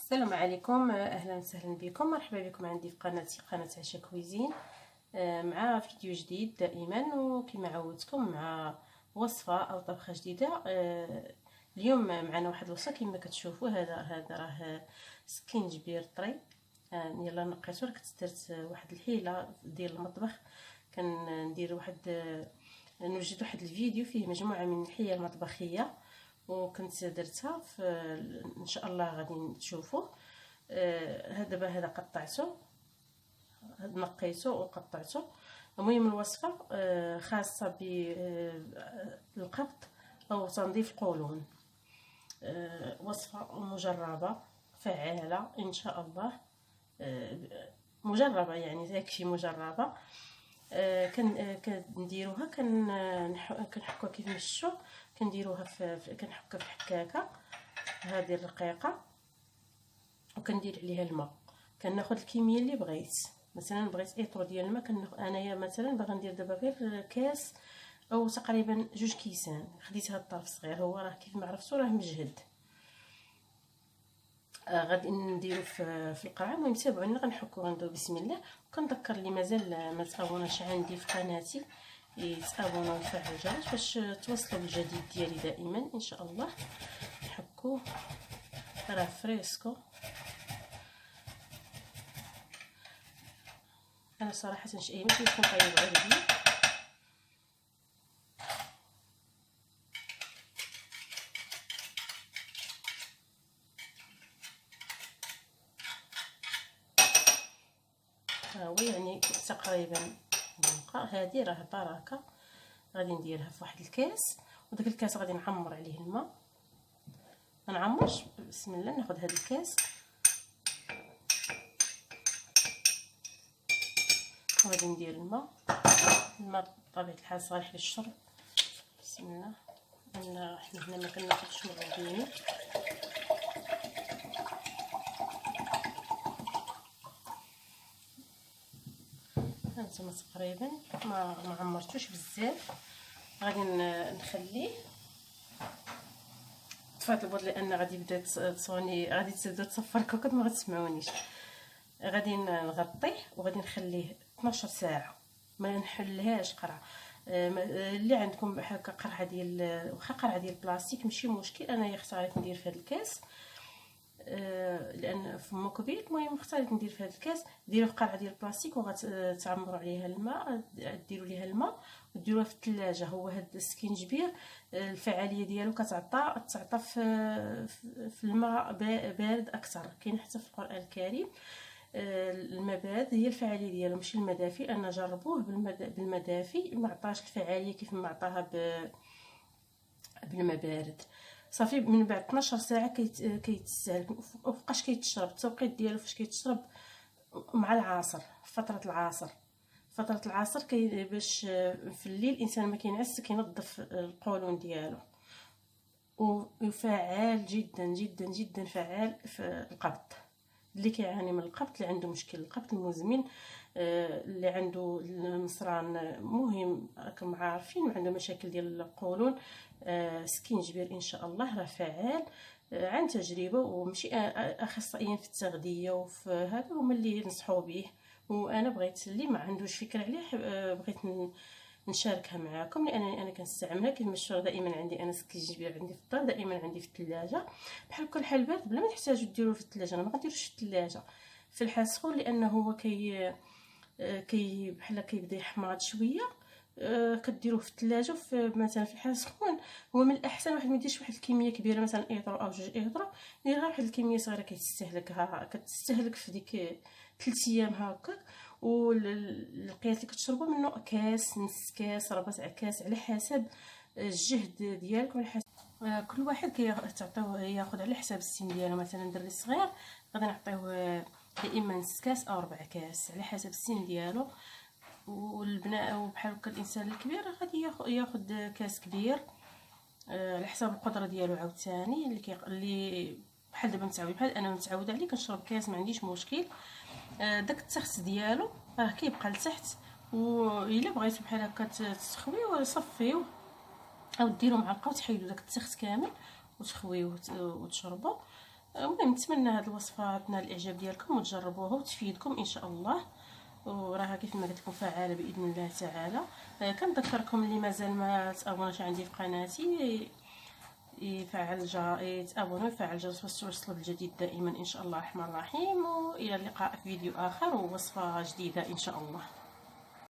السلام عليكم، اهلا وسهلا بكم. مرحبا بكم عندي في قناتي قناه عشا كويزين، مع فيديو جديد دائما. وكما عودتكم مع وصفه او طبخه جديده. اليوم معنا واحد الوصفه كما كتشوفوا. هذا راه سكينجبير طري. يلا نقيتو. راه كنت درت واحد الحيله ديال المطبخ، كندير نوجد واحد الفيديو فيه مجموعه من الحيل المطبخيه، وكنت درتها ان شاء الله غادي تشوفوا. هذا قطعته، نقيته وقطعته. المهم الوصفه خاصه بالقبض او تنظيف القولون. وصفه مجربه فعاله ان شاء الله. مجربه يعني يكفي مجربه. كنديروها، كنحكوها كيف مشو، كنديروها كنحكها في حكاكه هذه الرقيقه، وكندير عليها الماء. كناخذ الكميه اللي بغيت. مثلا بغيت ايطرو ديال الماء، انايا مثلا باغا ندير دابا غير كاس او تقريبا 2 كيسان. خديت هذا الطرف صغير، هو راه كيف ما عرفتوا راه مجهد. غادي نديرو في القرعه. المهم تابعوني غنحكو غندوي بسم الله. وكنذكر اللي مازال ما تابوناش عندي في قناتي يتابونوا ويفعلوا الجرس باش توصلوا بالجديد ديالي دائما ان شاء الله. نحكو راه فريسكو. انا صراحه شي ماشي كنطيب غير بيه. هو يعني تقريبا هذه راه بركه. غادي نديرها في واحد الكاس، وداك الكاس غادي نعمر عليه الماء. ما نعمرش، بسم الله. ناخذ هذا الكاس وغادي ندير الماء بطبيعه الحال صالح للشرب. بسم الله. حنا هنا ما كناخذش معجونين. هانتوما تقريبا ما عمرتوش بزاف. غادي نخليه طفات البوط لان غادي يبدا تصوني، غادي تبدا تصفر كوكوط، ما غتسمعونيش. غادي نغطيه وغادي نخليه 12 ساعه. ما نحلهاش قرعه. اللي عندكم هكا قرعه ديال واخا قرعه ديال بلاستيك ماشي مشكل. انايا اختاريت ندير في هذا الكاس لان فمو كبير. المهم اختاريت ندير في هذا الكاس. ديروه في قرعه ديال بلاستيك وغتعمروا عليها الماء، ديروا ليها الماء وديروها في الثلاجه. هو هذا السكينجبير الفعاليه ديالو تعطى في الماء بارد اكثر. كاين حتى في القران الكريم الماء بارد هي الفعاليه ديالو، ماشي المدافي. انا جربوه بالمدافي ما عطاش الفعاليه كيف ما عطاها بالماء بارد. صافي من بعد 12 ساعه كيتستهلك. وفوقاش كيتشرب التوقيت ديالو فاش كيتشرب مع العصر، فتره العصر باش في الليل الانسان ما كينعس كينظف القولون ديالو. وفعال جدا جدا جدا، فعال في القبض. اللي كيعاني من القبض، اللي عنده مشكل القبض المزمن، اللي عنده المصران، مهم راكم عارفين عنده مشاكل ديال القولون، سكينجبير ان شاء الله راه فعال عن تجربه. ومشي اخصائيين في التغذيه وفي هذا هما اللي نصحوا به. وانا بغيت اللي ما عندوش فكره عليه بغيت نشاركها معكم، لان انا كنستعملها كيف مشهور. دائما عندي انا سكينجبير عندي في الدار، دائما عندي في الثلاجه. بحال كل حال بارد بلا ما تحتاجوا ديروه في الثلاجه. انا ما غنديروش في الثلاجه، في الحال سخون، لانه هو كي بحال كيبدا يحماض شويه. كديروه في الثلاجه مثلا في الحال سخون. هو من الاحسن واحد ما يديرش واحد الكميه كبيره، مثلا ايطرو او 2 ايطرو. دير واحد الكميه صغيره كتستهلك في ديك 3 ايام هكاك. والقياس اللي كتشربوا منه كاس، نص كاس، ربع كاس، على حسب الجهد ديالكم، على حسب كل واحد كيعطيوه ياخذ على حساب السن ديالو. مثلا دري صغير غادي نعطيوه يا اما نص كاس او 4 كاس على حسب السن ديالو. والبناء وبحال هكا الانسان الكبير غادي ياخذ كاس كبير على حساب القدره ديالو. عاوتاني اللي بحال دابا متعود، بحال انا متعوده عليه كنشرب كاس ما عنديش مشكل. داك التخت ديالو راه كيبقى لتحت. والا بغيتو بحال هكا تسخويوه صفيوه او ديروا معلقه وتحيدوا داك التخت كامل وتخويوه وتشربوا. المهم نتمنى هذه الوصفه تنال الاعجاب ديالكم وتجربوها وتفيدكم ان شاء الله، وراها كيف ما قلت لكم فعاله باذن الله تعالى. كنذكركم اللي مازال ما تابوناش عندي في قناتي يفعل يتابونوا ويفعل الجرس باش توصلوا بالجديد دائما ان شاء الله الرحمن الرحيم. والى اللقاء في فيديو اخر ووصفه جديده ان شاء الله.